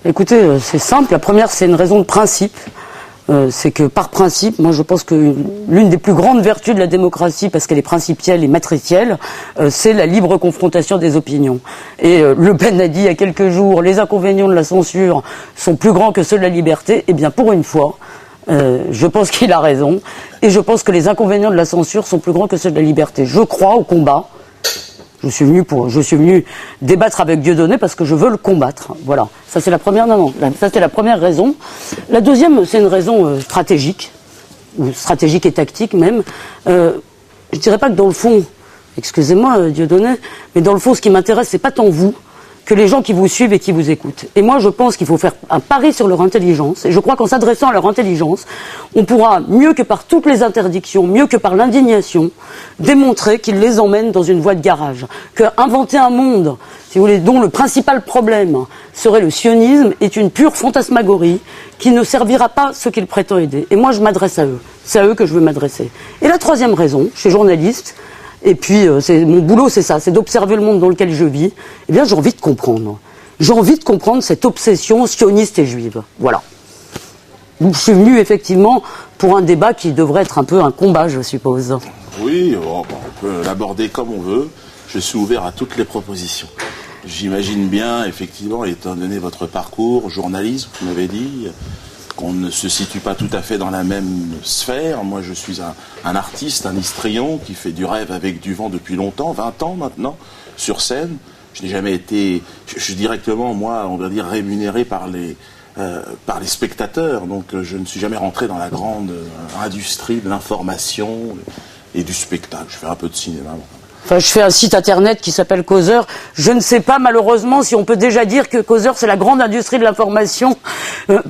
Écoutez, c'est simple. La première, c'est une raison de principe. C'est que par principe, moi je pense que l'une des plus grandes vertus de la démocratie, parce qu'elle est principielle et matricielle, c'est la libre confrontation des opinions. Et Le Pen a dit il y a quelques jours, les inconvénients de la censure sont plus grands que ceux de la liberté. Eh bien pour une fois, je pense qu'il a raison. Et je pense que les inconvénients de la censure sont plus grands que ceux de la liberté. Je crois au combat. Je suis venu débattre avec Dieudonné parce que je veux le combattre. Voilà. Ça c'est la première. Ça c'est la première raison. La deuxième, c'est une raison stratégique, ou stratégique et tactique même. Je dirais pas que dans le fond, excusez-moi Dieudonné, mais dans le fond, ce qui m'intéresse, c'est pas tant vous que les gens qui vous suivent et qui vous écoutent. Et moi, je pense qu'il faut faire un pari sur leur intelligence. Et je crois qu'en s'adressant à leur intelligence, on pourra, mieux que par toutes les interdictions, mieux que par l'indignation, démontrer qu'ils les emmènent dans une voie de garage. Que inventer un monde, si vous voulez, dont le principal problème serait le sionisme, est une pure fantasmagorie qui ne servira pas ceux qu'il prétend aider. Et moi, je m'adresse à eux. C'est à eux que je veux m'adresser. Et la troisième raison, je suis journaliste, et puis, mon boulot, c'est ça, c'est d'observer le monde dans lequel je vis. Eh bien, j'ai envie de comprendre. J'ai envie de comprendre cette obsession sioniste et juive. Voilà. Donc, je suis venu, effectivement, pour un débat qui devrait être un peu un combat, je suppose. Oui, on peut l'aborder comme on veut. Je suis ouvert à toutes les propositions. J'imagine bien, effectivement, étant donné votre parcours, journaliste, vous m'avez dit, qu'on ne se situe pas tout à fait dans la même sphère. Moi, je suis un artiste, un histrion qui fait du rêve avec du vent depuis longtemps, 20 ans maintenant, sur scène. Je n'ai jamais été, je suis directement, moi, on va dire, rémunéré par les spectateurs. Donc, je ne suis jamais rentré dans la grande industrie de l'information et du spectacle. Je fais un peu de cinéma. Enfin, je fais un site internet qui s'appelle Causeur. Je ne sais pas, malheureusement, si on peut déjà dire que Causeur, c'est la grande industrie de l'information.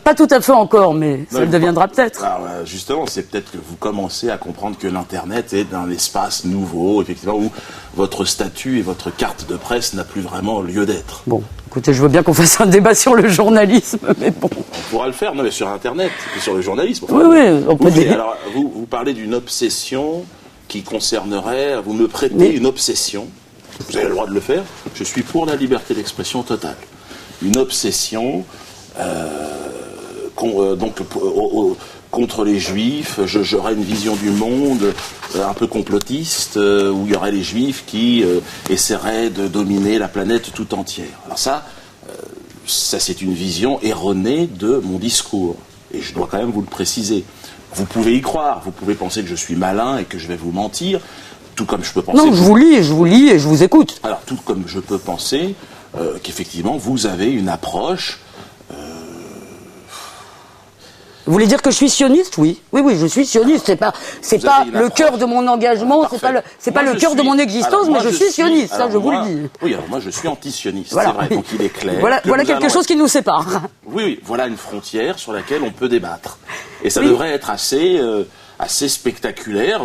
Pas tout à fait encore, mais ça le deviendra peut-être. Alors, justement, c'est peut-être que vous commencez à comprendre que l'Internet est un espace nouveau, effectivement, où votre statut et votre carte de presse n'a plus vraiment lieu d'être. Bon, écoutez, je veux bien qu'on fasse un débat sur le journalisme, mais bon. On pourra le faire, non, mais sur Internet, et sur le journalisme. Enfin, oui, on peut dire. Alors, vous parlez d'une obsession qui concernerait, vous me prêtez une obsession, vous avez le droit de le faire, je suis pour la liberté d'expression totale. Une obsession contre les juifs, j'aurais une vision du monde un peu complotiste, où il y aurait les juifs qui essaieraient de dominer la planète tout entière. Alors ça c'est une vision erronée de mon discours, et je dois quand même vous le préciser. Vous pouvez y croire, vous pouvez penser que je suis malin et que je vais vous mentir, tout comme je peux penser... Non, je vous lis et je vous écoute. Alors, tout comme je peux penser qu'effectivement, vous avez une approche... Vous voulez dire que je suis sioniste? Oui. Oui, je suis sioniste. C'est pas le cœur de mon engagement, c'est pas le cœur de mon existence, mais je suis sioniste, ça je vous le dis. Oui, alors moi je suis anti-sioniste, voilà, c'est vrai, donc il est clair. Voilà quelque chose qui nous sépare. Oui, voilà une frontière sur laquelle on peut débattre. Et ça devrait être assez spectaculaire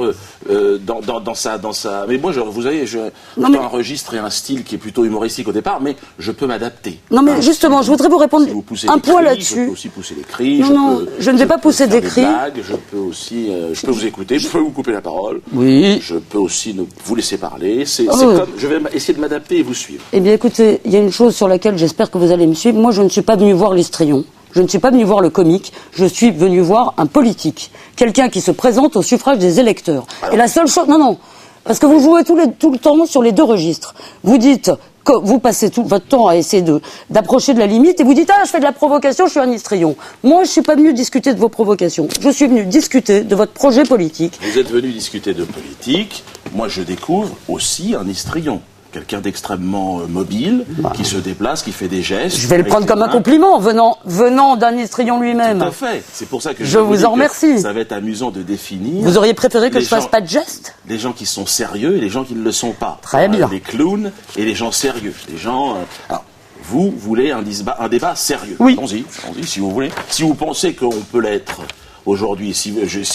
dans sa. Mais moi, vous savez, j'ai un registre et un style qui est plutôt humoristique au départ, mais je peux m'adapter. Non, mais justement, je voudrais vous répondre un point là-dessus. Je peux aussi pousser des cris. Non, je ne vais pas pousser des cris. Je peux aussi, je peux vous écouter, je peux vous couper la parole. Oui. Je peux aussi vous laisser parler. C'est comme, je vais essayer de m'adapter et vous suivre. Eh bien, écoutez, il y a une chose sur laquelle j'espère que vous allez me suivre. Moi, je ne suis pas venu voir l'histrion. Je ne suis pas venu voir le comique, je suis venu voir un politique. Quelqu'un qui se présente au suffrage des électeurs. Et la seule chose... Non, parce que vous jouez tout le temps sur les deux registres. Vous dites que vous passez tout votre temps à essayer d'approcher de la limite et vous dites « Ah, je fais de la provocation, je suis un histrion ». Moi, je ne suis pas venu discuter de vos provocations. Je suis venu discuter de votre projet politique. Vous êtes venu discuter de politique. Moi, je découvre aussi un histrion. Quelqu'un d'extrêmement mobile, qui se déplace, qui fait des gestes. Je vais le prendre comme un compliment, venant d'un histrion lui-même. Tout à fait. C'est pour ça que je vous en remercie. Ça va être amusant de définir. Vous auriez préféré que je fasse pas de gestes? Les gens qui sont sérieux et les gens qui ne le sont pas. Très bien. Les clowns et les gens sérieux. Les gens. Alors, vous voulez un débat sérieux. Oui. Allons-y, si vous voulez. Si vous pensez qu'on peut l'être aujourd'hui, si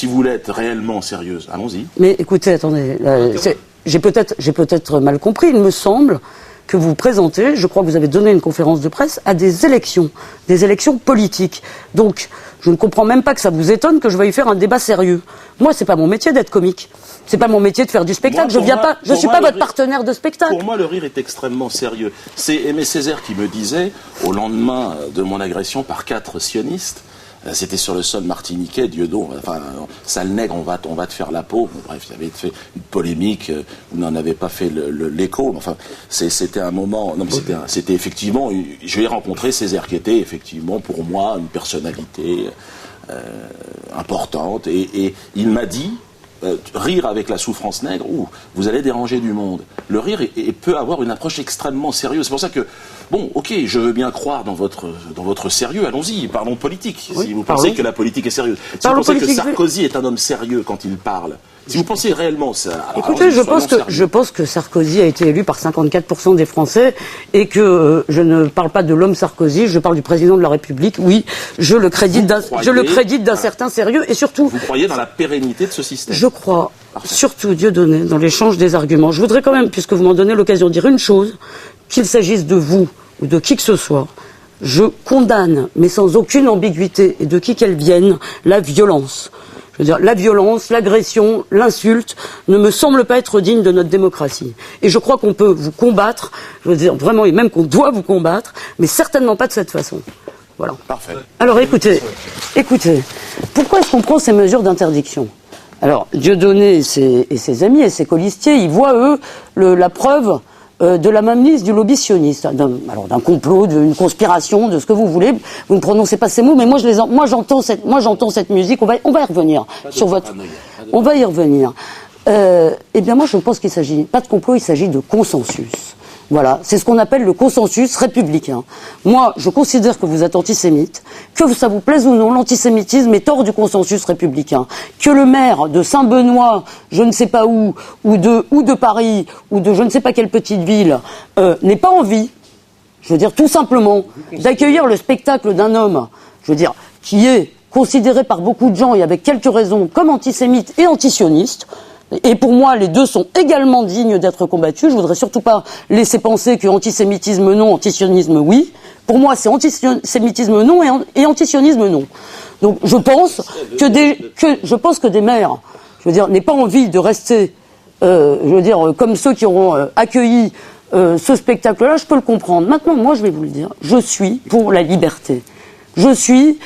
vous l'êtes réellement sérieuse, allons-y. Mais écoutez, attendez. J'ai peut-être mal compris. Il me semble que vous présentez, je crois que vous avez donné une conférence de presse, à des élections politiques. Donc, je ne comprends même pas que ça vous étonne que je veuille faire un débat sérieux. Moi, c'est pas mon métier d'être comique. C'est pas mon métier de faire du spectacle. Je suis pas votre partenaire de spectacle. Pour moi, le rire est extrêmement sérieux. C'est Aimé Césaire qui me disait, au lendemain de mon agression par 4 sionistes, c'était sur le sol martiniquais, Dieudon, enfin, sale nègre, on va te faire la peau. Bon, bref, il avait fait une polémique, vous n'en avez pas fait l'écho, enfin, c'était un moment, non, c'était effectivement, je l'ai rencontré Césaire, qui était effectivement pour moi une personnalité importante, et il m'a dit, rire avec la souffrance nègre, vous allez déranger du monde. Le rire peut avoir une approche extrêmement sérieuse. C'est pour ça que, bon, ok, je veux bien croire dans votre sérieux, allons-y, parlons politique. Oui, si vous pensez que la politique est sérieuse. Si vous pensez que Sarkozy est un homme sérieux quand il parle, si vous pensez réellement ça... Écoutez, je pense que Sarkozy a été élu par 54% des Français et que je ne parle pas de l'homme Sarkozy, je parle du président de la République. Oui, je le crédite d'un certain sérieux et surtout... Vous croyez dans la pérennité de ce système? Je crois, surtout Dieudonné, dans l'échange des arguments. Je voudrais quand même, puisque vous m'en donnez l'occasion de dire une chose, qu'il s'agisse de vous ou de qui que ce soit, je condamne, mais sans aucune ambiguïté, et de qui qu'elle vienne, la violence. Je veux dire, la violence, l'agression, l'insulte ne me semble pas être digne de notre démocratie. Et je crois qu'on peut vous combattre, je veux dire vraiment, et même qu'on doit vous combattre, mais certainement pas de cette façon. Voilà. Parfait. Alors écoutez, pourquoi est-ce qu'on prend ces mesures d'interdiction ? Alors, Dieudonné et ses amis et ses colistiers, ils voient, eux, la preuve de la mainmise du lobby sioniste, d'un complot, d'une conspiration, de ce que vous voulez. Vous ne prononcez pas ces mots, mais moi j'entends cette musique. On va y revenir on va y revenir. Eh bien, moi, je pense qu'il s'agit pas de complot, il s'agit de consensus. Voilà, c'est ce qu'on appelle le consensus républicain. Moi, je considère que vous êtes antisémite, que ça vous plaise ou non, l'antisémitisme est hors du consensus républicain. Que le maire de Saint-Benoît, je ne sais pas où, ou de Paris, ou de je ne sais pas quelle petite ville, n'ait pas envie, je veux dire tout simplement, d'accueillir le spectacle d'un homme, je veux dire, qui est considéré par beaucoup de gens, et avec quelques raisons, comme antisémite et antisioniste. Et pour moi, les deux sont également dignes d'être combattus. Je voudrais surtout pas laisser penser que antisémitisme non, antisionisme oui. Pour moi, c'est antisémitisme non et antisionisme non. Donc, je pense que des maires, je veux dire, n'aient pas envie de rester, je veux dire, comme ceux qui auront accueilli ce spectacle-là. Je peux le comprendre. Maintenant, moi, je vais vous le dire. Je suis pour la liberté. Je suis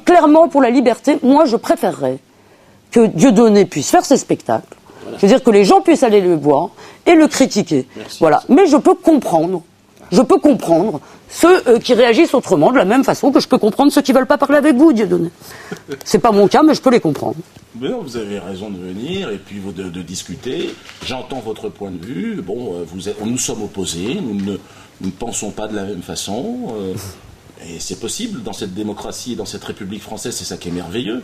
clairement pour la liberté. Moi, je préférerais que Dieudonné puisse faire ses spectacles. Voilà. Je veux dire que les gens puissent aller le voir et le critiquer. Merci. Voilà. Mais je peux comprendre ceux qui réagissent autrement, de la même façon que je peux comprendre ceux qui veulent pas parler avec vous, Dieudonné. C'est pas mon cas, mais je peux les comprendre. Mais non, vous avez raison de venir et puis de discuter. J'entends votre point de vue. Bon, nous sommes opposés, nous ne pensons pas de la même façon. Et c'est possible dans cette démocratie et dans cette République française, c'est ça qui est merveilleux.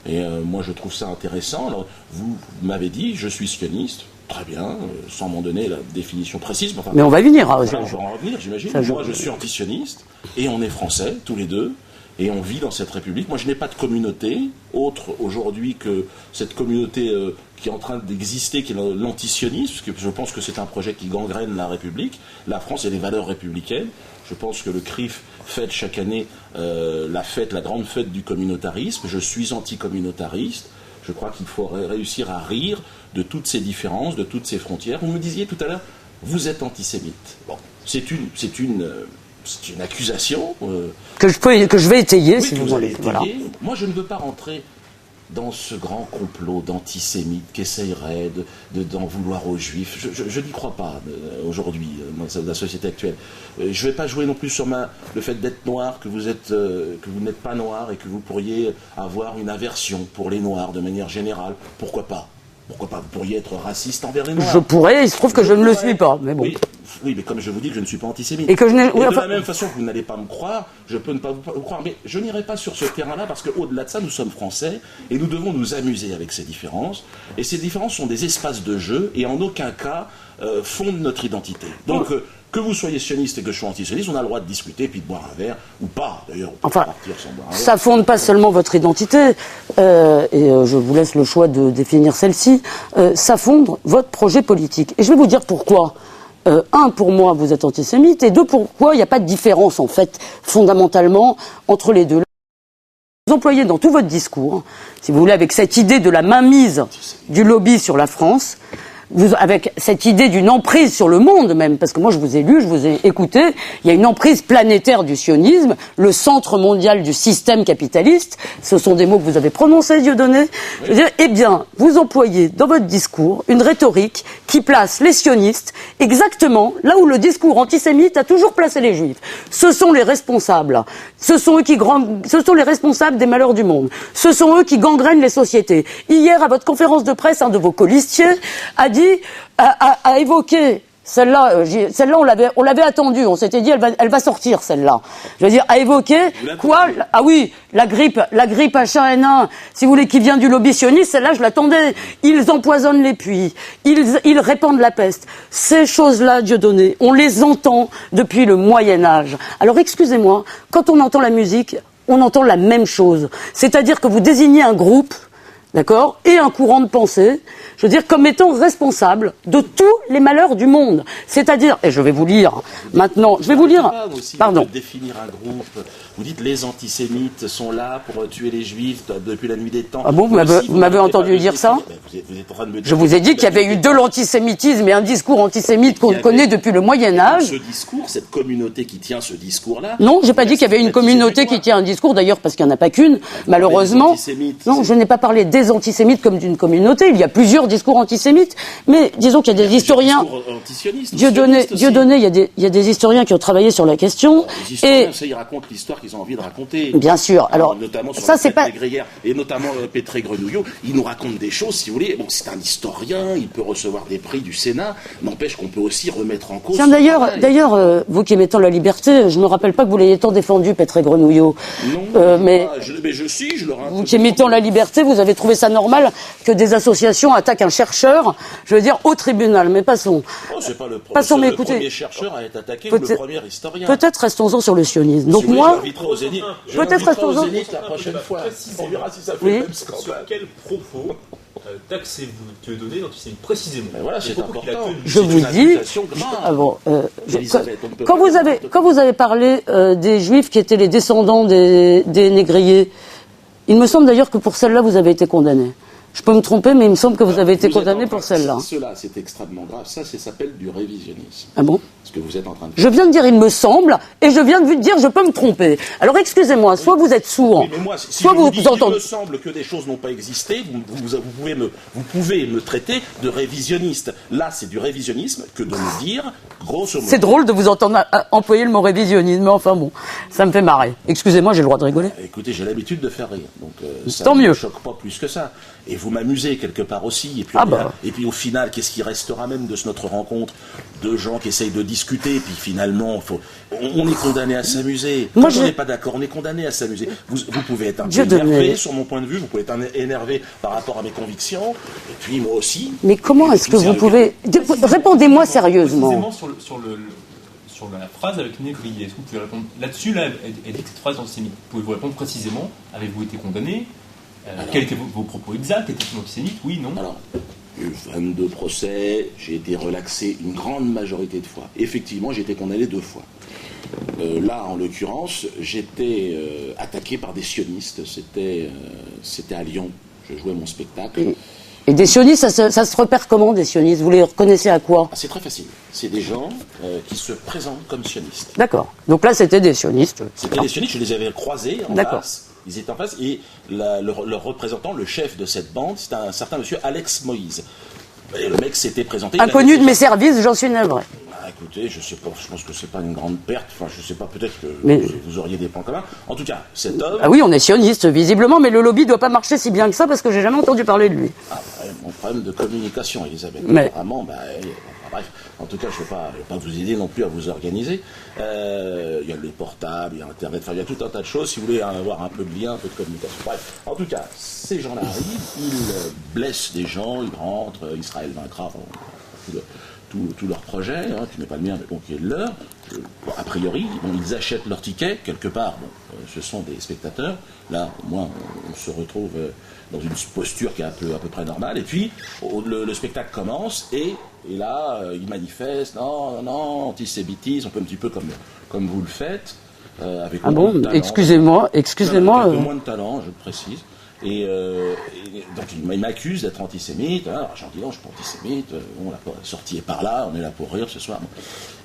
Et moi, je trouve ça intéressant. Alors, vous m'avez dit, je suis sioniste. Très bien, sans m'en donner la définition précise. Mais on va y venir. On va en revenir, j'imagine. Moi, je suis antisioniste. Et on est français, tous les deux. Et on vit dans cette République. Moi, je n'ai pas de communauté autre aujourd'hui que cette communauté qui est en train d'exister, qui est l'antisionisme, parce que je pense que c'est un projet qui gangrène la République. La France, il y a des valeurs républicaines. Je pense que le CRIF fête chaque année la grande fête du communautarisme. Je suis anticommunautariste. Je crois qu'il faut réussir à rire de toutes ces différences, de toutes ces frontières. Vous me disiez tout à l'heure, vous êtes antisémite. Bon, c'est une accusation que je vais étayer, oui, si vous voulez. Voilà. Moi, je ne veux pas rentrer dans ce grand complot d'antisémites qui essayerait d'en vouloir aux juifs. Je n'y crois pas aujourd'hui dans la société actuelle. Je ne vais pas jouer non plus sur le fait d'être noir, que vous n'êtes pas noir et que vous pourriez avoir une aversion pour les noirs de manière générale. Pourquoi pas ? Pourquoi pas ? Vous pourriez être raciste envers les noirs. Je pourrais, il se trouve que je ne le suis pas, mais bon. Oui, mais comme je vous dis que je ne suis pas antisémite. Et que de la même façon que vous n'allez pas me croire, je peux ne pas vous croire. Mais je n'irai pas sur ce terrain-là parce qu'au-delà de ça, nous sommes français et nous devons nous amuser avec ces différences. Et ces différences sont des espaces de jeu et en aucun cas fondent notre identité. Donc, que vous soyez sioniste et que je sois antisioniste, on a le droit de discuter puis de boire un verre, ou pas d'ailleurs. Enfin, partir sans boire un verre. Ça fonde pas seulement votre identité, et je vous laisse le choix de définir celle-ci, ça fonde votre projet politique. Et je vais vous dire pourquoi. un, pour moi, vous êtes antisémite, et deux, pourquoi il n'y a pas de différence, en fait, fondamentalement, entre les deux. Vous employez dans tout votre discours, si vous voulez, avec cette idée de la mainmise du lobby sur la France, avec cette idée d'une emprise sur le monde même, parce que moi je vous ai lu, je vous ai écouté, il y a une emprise planétaire du sionisme, le centre mondial du système capitaliste, ce sont des mots que vous avez prononcés, Dieudonné. Je veux dire, eh bien, vous employez dans votre discours une rhétorique qui place les sionistes exactement là où le discours antisémite a toujours placé les juifs. Ce sont les responsables, ce sont les responsables des malheurs du monde, ce sont eux qui gangrènent les sociétés. Hier, à votre conférence de presse, un de vos colistiers a évoqué celle-là, on l'avait attendue, on s'était dit elle va sortir celle-là. Je veux dire, a évoqué quoi? Ah oui, la grippe H1N1, si vous voulez, qui vient du lobby sioniste, celle-là je l'attendais. Ils empoisonnent les puits, ils répandent la peste. Ces choses-là, Dieudonné, on les entend depuis le Moyen-Âge. Alors excusez-moi, quand on entend la musique, on entend la même chose. C'est-à-dire que vous désignez un groupe, d'accord, et un courant de pensée, je veux dire, comme étant responsable de tous les malheurs du monde. C'est-à-dire, et je vais vous lire maintenant, pardon. De définir un groupe, vous dites les antisémites sont là pour tuer les juifs depuis la nuit des temps. Ah bon, vous m'avez entendu dire ça? Vous êtes en train de me dire, je vous ai dit qu'il y avait eu de l'antisémitisme et un discours antisémite qu'on connaît depuis le Moyen-Âge. Ce discours, cette communauté qui tient ce discours-là. Non, j'ai pas dit qu'il y avait une communauté qui tient un discours, d'ailleurs, parce qu'il n'y en a pas qu'une, malheureusement. Non, je n'ai pas parlé des antisémites comme d'une communauté, il y a plusieurs discours antisémites, mais disons qu'il y a des historiens. Dieudonné, il y a des historiens qui ont travaillé sur la question. Les historiens, ils racontent l'histoire qu'ils ont envie de raconter. Bien sûr. Alors, notamment sur ça, c'est pas. Et notamment Pétré Grenouillot, il nous raconte des choses, si vous voulez. Bon, c'est un historien, il peut recevoir des prix du Sénat, n'empêche qu'on peut aussi remettre en cause. Tiens, d'ailleurs, vous qui aimez tant la liberté, je me rappelle pas que vous l'ayez tant défendu, Pétré Grenouillot. Non, mais je l'aurais. Vous qui aimez tant la liberté, vous avez trouvé ça normal que des associations attaquent un chercheur, je veux dire, au tribunal. Mais passons. Oh, c'est pas le premier chercheur à être attaqué, ou le premier historien. Peut-être restons-en sur le sionisme. Donc moi, peut-être restons-en. La prochaine fois. On verra si ça fait le même scandale. Sur quel propos taxez-vous Dieudonné d'antisémite précisément? Ben voilà, c'est important. Je vous dis. Quand vous avez parlé des juifs qui étaient les descendants des négriers, il me semble d'ailleurs que pour celle-là vous avez été condamné. Je peux me tromper, mais il me semble que vous avez été condamné pour celle-là. Cela, c'est extrêmement grave. Ça s'appelle du révisionnisme. Ah bon? Ce que vous êtes en train de faire. Je viens de dire il me semble, et je viens de vous dire je peux me tromper. Alors excusez-moi, soit vous êtes sourd, oui, mais moi, si soit vous entendez. Il me semble que des choses n'ont pas existé, vous pouvez me traiter de révisionniste. Là, c'est du révisionnisme que de me dire, grosso modo. C'est drôle de vous entendre employer le mot révisionnisme, mais enfin bon, ça me fait marrer. Excusez-moi, j'ai le droit de rigoler. Écoutez, j'ai l'habitude de faire rire, donc ça tant ne mieux. me choque pas plus que ça. Et vous m'amusez quelque part aussi. Et puis au final, qu'est-ce qui restera même de notre rencontre? De gens qui essayent de discuter, et puis finalement, on est condamné à s'amuser. Quand on n'est pas d'accord, on est condamné à s'amuser. Vous pouvez être un peu énervé sur mon point de vue, vous pouvez être énervé par rapport à mes convictions, et puis moi aussi. Mais comment est-ce que vous pouvez... Répondez-moi sérieusement. Précisément sur la phrase avec négrier, est-ce que vous pouvez répondre là-dessus, là, elle dit que cette phrase antisémite. Pouvez-vous répondre précisément? Avez-vous été condamné? Quels étaient vos propos exacts? Était-il antisémite? Oui, non? Alors, il y a eu 22 procès, j'ai été relaxé une grande majorité de fois. Effectivement, j'ai été condamné 2 fois. Là, en l'occurrence, j'étais attaqué par des sionistes. C'était à Lyon. Je jouais mon spectacle. Et des sionistes, ça se repère comment, des sionistes? Vous les reconnaissez à quoi? C'est très facile. C'est des gens qui se présentent comme sionistes. D'accord. Donc là, c'était des sionistes. C'était des sionistes, je les avais croisés en face. Ils étaient en face, et leur représentant, le chef de cette bande, c'était un certain monsieur Alex Moïse. Et le mec s'était présenté. Inconnu de mes services, j'en suis navré. Écoutez, je sais pas, je pense que c'est pas une grande perte. Enfin, je sais pas, peut-être que vous auriez des points communs. En tout cas, cet homme. Ah oui, on est sioniste, visiblement, mais le lobby doit pas marcher si bien que ça parce que j'ai jamais entendu parler de lui. Ah, mon problème de communication, Elisabeth. Mais... Vraiment, bref. En tout cas, je ne vais pas vous aider non plus à vous organiser. Il y a les portables, il y a Internet, il y a tout un tas de choses. Si vous voulez avoir un peu de lien, un peu de communication. Bref, en tout cas, ces gens-là arrivent, ils blessent des gens, ils rentrent, Israël vaincra. tous leurs projets, hein, qui n'est pas le mien, mais bon, qui est le leur. Bon, a priori, ils achètent leur ticket, quelque part, ce sont des spectateurs. Là, au moins, on se retrouve dans une posture qui est à peu près normale. Et puis, le spectacle commence, et là, ils manifestent, non, antisémitisme, un peu un petit peu comme vous le faites. Avec bon, excusez-moi. Avec moins de talent, je le précise. Et donc il m'accuse d'être antisémite. Alors j'en dis non, je suis pas antisémite. La sortie est par là, on est là pour rire ce soir.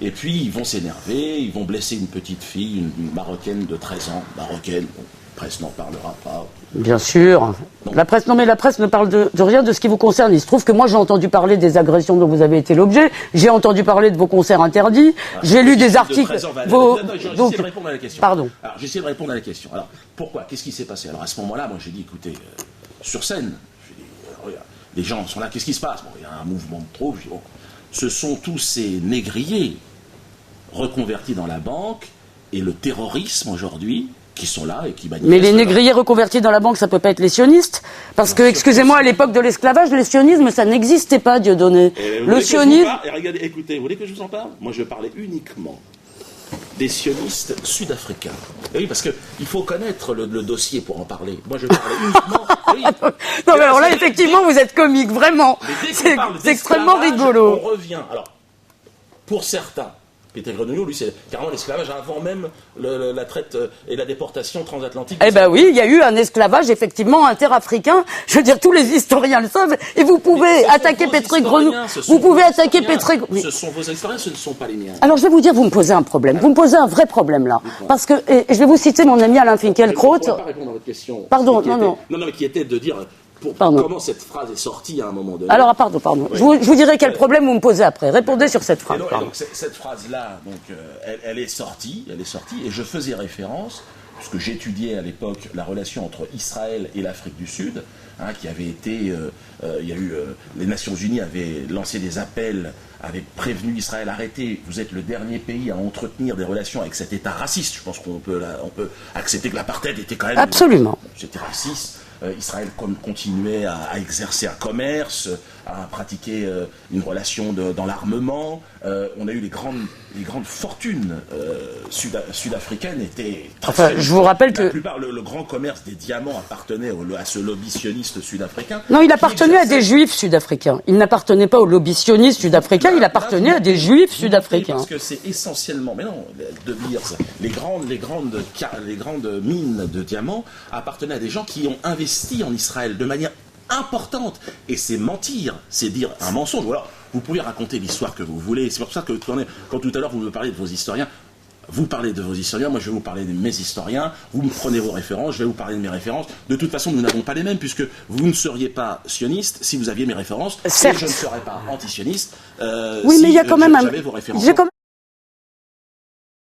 Et puis ils vont s'énerver, ils vont blesser une petite fille, une Marocaine de 13 ans, marocaine. La presse n'en parlera pas. Bien sûr. Non. La presse ne parle de rien de ce qui vous concerne. Il se trouve que moi j'ai entendu parler des agressions dont vous avez été l'objet. J'ai entendu parler de vos concerts interdits. J'ai lu des articles. J'essaie de répondre à la question. Pardon. Alors j'essaie de répondre à la question. Alors pourquoi? Qu'est-ce qui s'est passé? Alors à ce moment-là, moi j'ai dit, écoutez, sur scène, regarde, les gens sont là. Qu'est-ce qui se passe? Bon, il y a un mouvement de troupe. Bon, ce sont tous ces négriers reconvertis dans la banque et le terrorisme aujourd'hui. Qui sont là et qui manifestent. Mais les négriers reconvertis dans la banque, ça peut pas être les sionistes? Parce que, excusez-moi, à l'époque de l'esclavage, le sionisme, ça n'existait pas, Dieudonné. Le sionisme... Regardez, écoutez, vous voulez que je vous en parle? Moi, je parlais uniquement des sionistes sud-africains. Et oui, parce qu'il faut connaître le dossier pour en parler. Moi, je parlais uniquement... Oui. Non, mais alors là, effectivement, vous êtes comique, vraiment. C'est extrêmement rigolo. On revient. Alors, pour certains, Peter Grenouillot, lui, c'est carrément l'esclavage avant même la traite et la déportation transatlantique. Eh ben oui, il y a eu un esclavage effectivement interafricain. Je veux dire, tous les historiens le savent. Et vous pouvez attaquer Peter Grenouillot. Vous pouvez attaquer Peter Grenouillot. Ce sont vos historiens, ce ne sont pas les miens. Alors je vais vous dire, vous me posez un problème. Vous me posez un vrai problème là. Parce que, et je vais vous citer mon ami Alain Finkielkraut. Je ne pourrais pas répondre à votre question. Pardon, non, mais qui était de dire... Comment cette phrase est sortie à un moment donné. Alors, pardon. Oui. Je vous dirai quel problème vous me posez après. Répondez sur cette phrase. Donc, cette phrase-là, elle est sortie, et je faisais référence, puisque j'étudiais à l'époque la relation entre Israël et l'Afrique du Sud, qui avait été, les Nations Unies avaient lancé des appels, avaient prévenu Israël, arrêtez, vous êtes le dernier pays à entretenir des relations avec cet État raciste. Je pense qu'on peut accepter que l'apartheid était quand même... Absolument. C'était raciste. Israël continuait à exercer un commerce, à pratiquer une relation dans l'armement. On a eu les grandes fortunes sud-africaines étaient très faibles. Je vous rappelle que... La plupart, le grand commerce des diamants appartenait à ce lobby sioniste sud-africain. Non, il appartenait à des juifs sudafricains. Il n'appartenait pas au lobby sioniste sud-africain, il appartenait à des juifs sud-africains. Parce que c'est essentiellement... Mais non, De Beers, les grandes mines de diamants appartenaient à des gens qui ont investi en Israël de manière importante. Et c'est mentir, c'est dire un mensonge. Ou alors, vous pouvez raconter l'histoire que vous voulez. C'est pour ça que quand tout à l'heure vous me parlez de vos historiens, vous parlez de vos historiens, moi je vais vous parler de mes historiens, vous me prenez vos références, je vais vous parler de mes références. De toute façon, nous n'avons pas les mêmes, puisque vous ne seriez pas sioniste si vous aviez mes références, certes. et je ne serais pas anti-sioniste oui, mais il y a quand même j'avais vos références.